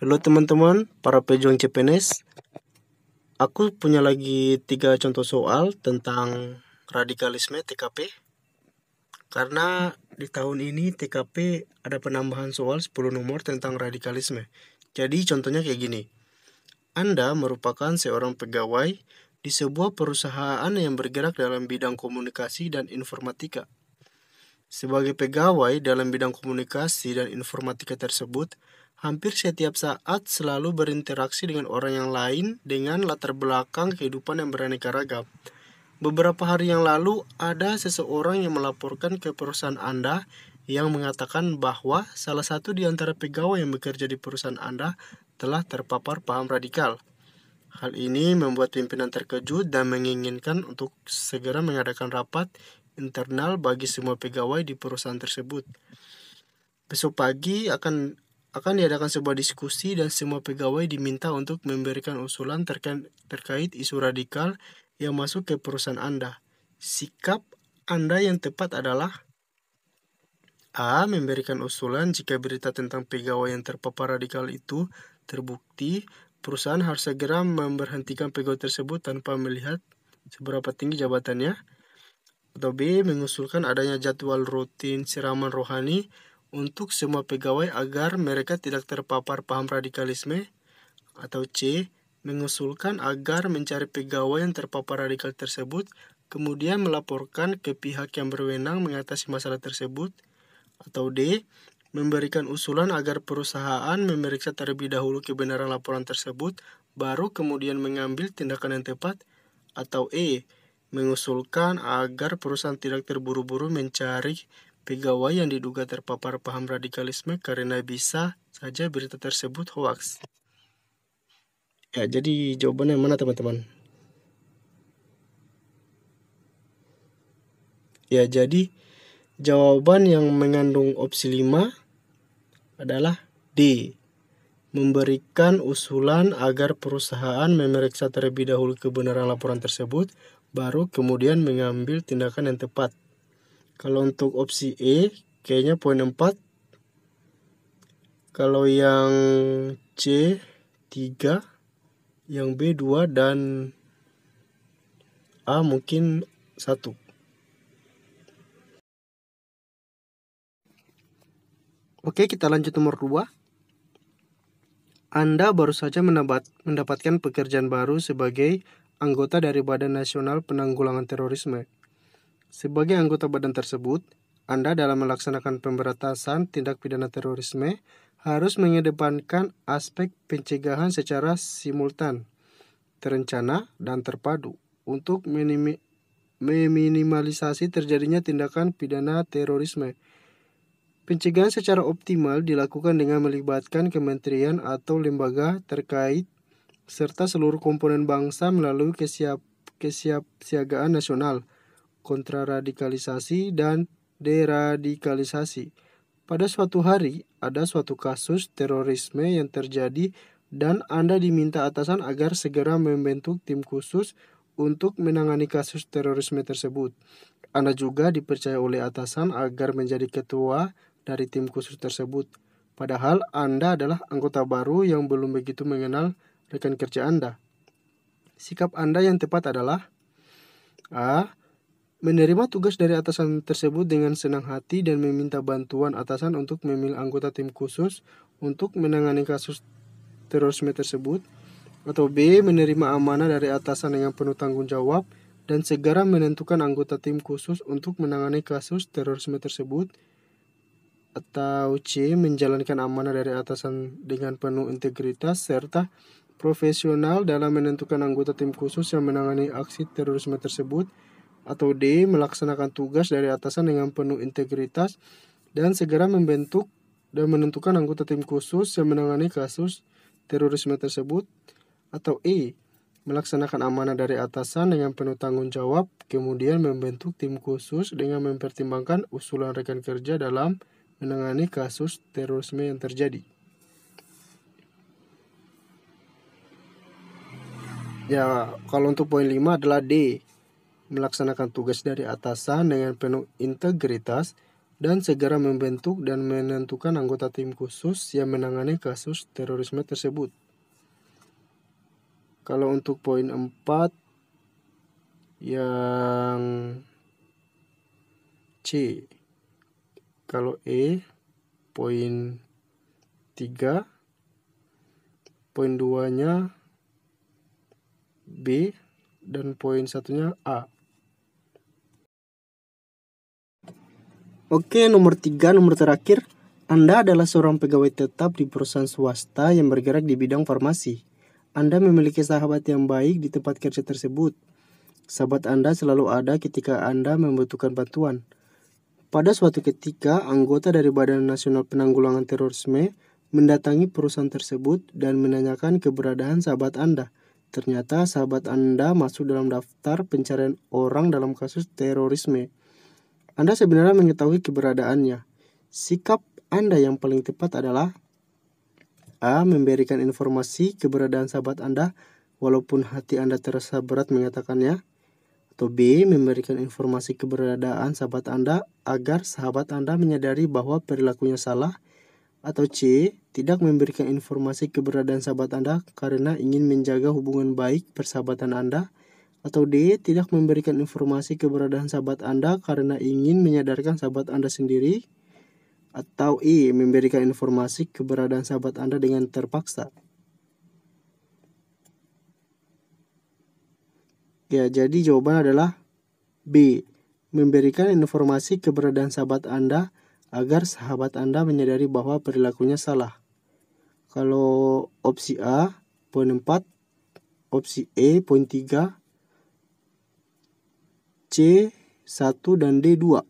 Halo teman-teman, para pejuang CPNS. Aku punya lagi 3 contoh soal tentang radikalisme TKP. Karena di tahun ini TKP ada penambahan soal 10 nomor tentang radikalisme. Jadi contohnya kayak gini. Anda merupakan seorang pegawai di sebuah perusahaan yang bergerak dalam bidang komunikasi dan informatika. Sebagai pegawai dalam bidang komunikasi dan informatika tersebut, hampir setiap saat selalu berinteraksi dengan orang yang lain dengan latar belakang kehidupan yang beraneka ragam. Beberapa hari yang lalu, ada seseorang yang melaporkan ke perusahaan Anda yang mengatakan bahwa salah satu di antara pegawai yang bekerja di perusahaan Anda telah terpapar paham radikal. Hal ini membuat pimpinan terkejut dan menginginkan untuk segera mengadakan rapat internal bagi semua pegawai di perusahaan tersebut. Besok pagi akan diadakan sebuah diskusi dan semua pegawai diminta untuk memberikan usulan terkait isu radikal yang masuk ke perusahaan Anda. Sikap Anda yang tepat adalah A. Memberikan usulan jika berita tentang pegawai yang terpapar radikal itu terbukti, perusahaan harus segera memberhentikan pegawai tersebut tanpa melihat seberapa tinggi jabatannya. Atau B. Mengusulkan adanya jadwal rutin siraman rohani untuk semua pegawai agar mereka tidak terpapar paham radikalisme. Atau C. Mengusulkan agar mencari pegawai yang terpapar radikal tersebut, kemudian melaporkan ke pihak yang berwenang mengatasi masalah tersebut. Atau D. Memberikan usulan agar perusahaan memeriksa terlebih dahulu kebenaran laporan tersebut, baru kemudian mengambil tindakan yang tepat. Atau E. Mengusulkan agar perusahaan tidak terburu-buru mencari pegawai yang diduga terpapar paham radikalisme karena bisa saja berita tersebut hoaks. Ya, jadi jawabannya mana teman-teman? Ya, jadi jawaban yang mengandung opsi 5 adalah D. Memberikan usulan agar perusahaan memeriksa terlebih dahulu kebenaran laporan tersebut, baru kemudian mengambil tindakan yang tepat. Kalau untuk opsi E, kayaknya poin 4. Kalau yang C, 3. Yang B, 2. Dan A mungkin 1. Oke, kita lanjut nomor 2. Anda baru saja mendapatkan pekerjaan baru sebagai anggota dari Badan Nasional Penanggulangan Terorisme. Sebagai anggota badan tersebut, Anda dalam melaksanakan pemberantasan tindak pidana terorisme harus mengedepankan aspek pencegahan secara simultan, terencana, dan terpadu untuk meminimalisasi terjadinya tindakan pidana terorisme. Pencegahan secara optimal dilakukan dengan melibatkan kementerian atau lembaga terkait serta seluruh komponen bangsa melalui kesiapsiagaan nasional, kontraradikalisasi, dan deradikalisasi. Pada suatu hari, ada suatu kasus terorisme yang terjadi dan Anda diminta atasan agar segera membentuk tim khusus untuk menangani kasus terorisme tersebut. Anda juga dipercaya oleh atasan agar menjadi ketua dari tim khusus tersebut. Padahal Anda adalah anggota baru yang belum begitu mengenal rekan kerja Anda. Sikap Anda yang tepat adalah A. Menerima tugas dari atasan tersebut dengan senang hati dan meminta bantuan atasan untuk memilih anggota tim khusus untuk menangani kasus terorisme tersebut. Atau B. Menerima amanah dari atasan dengan penuh tanggung jawab dan segera menentukan anggota tim khusus untuk menangani kasus terorisme tersebut. Atau C. Menjalankan amanah dari atasan dengan penuh integritas serta profesional dalam menentukan anggota tim khusus yang menangani aksi terorisme tersebut. Atau D. Melaksanakan tugas dari atasan dengan penuh integritas dan segera membentuk dan menentukan anggota tim khusus yang menangani kasus terorisme tersebut. Atau E. Melaksanakan amanah dari atasan dengan penuh tanggung jawab, kemudian membentuk tim khusus dengan mempertimbangkan usulan rekan kerja dalam menangani kasus terorisme yang terjadi. Ya, kalau untuk poin 5 adalah D. Melaksanakan tugas dari atasan dengan penuh integritas dan segera membentuk dan menentukan anggota tim khusus yang menangani kasus terorisme tersebut. Kalau untuk poin 4 yang C. Kalau E, poin 3, poin 2-nya B, dan poin 1-nya A. Oke, nomor 3, nomor terakhir. Anda adalah seorang pegawai tetap di perusahaan swasta yang bergerak di bidang farmasi. Anda memiliki sahabat yang baik di tempat kerja tersebut. Sahabat Anda selalu ada ketika Anda membutuhkan bantuan. Pada suatu ketika, anggota dari Badan Nasional Penanggulangan Terorisme mendatangi perusahaan tersebut dan menanyakan keberadaan sahabat Anda. Ternyata sahabat Anda masuk dalam daftar pencarian orang dalam kasus terorisme. Anda sebenarnya mengetahui keberadaannya. Sikap Anda yang paling tepat adalah A. Memberikan informasi keberadaan sahabat Anda walaupun hati Anda terasa berat mengatakannya. Atau B. Memberikan informasi keberadaan sahabat Anda agar sahabat Anda menyadari bahwa perilakunya salah. Atau C. Tidak memberikan informasi keberadaan sahabat Anda karena ingin menjaga hubungan baik persahabatan Anda. Atau D. Tidak memberikan informasi keberadaan sahabat Anda karena ingin menyadarkan sahabat Anda sendiri. Atau E. Memberikan informasi keberadaan sahabat Anda dengan terpaksa. Ya, jadi jawaban adalah B. Memberikan informasi keberadaan sahabat Anda agar sahabat Anda menyadari bahwa perilakunya salah. Kalau opsi A, poin 4, opsi E, poin 3, C, 1, dan D, 2.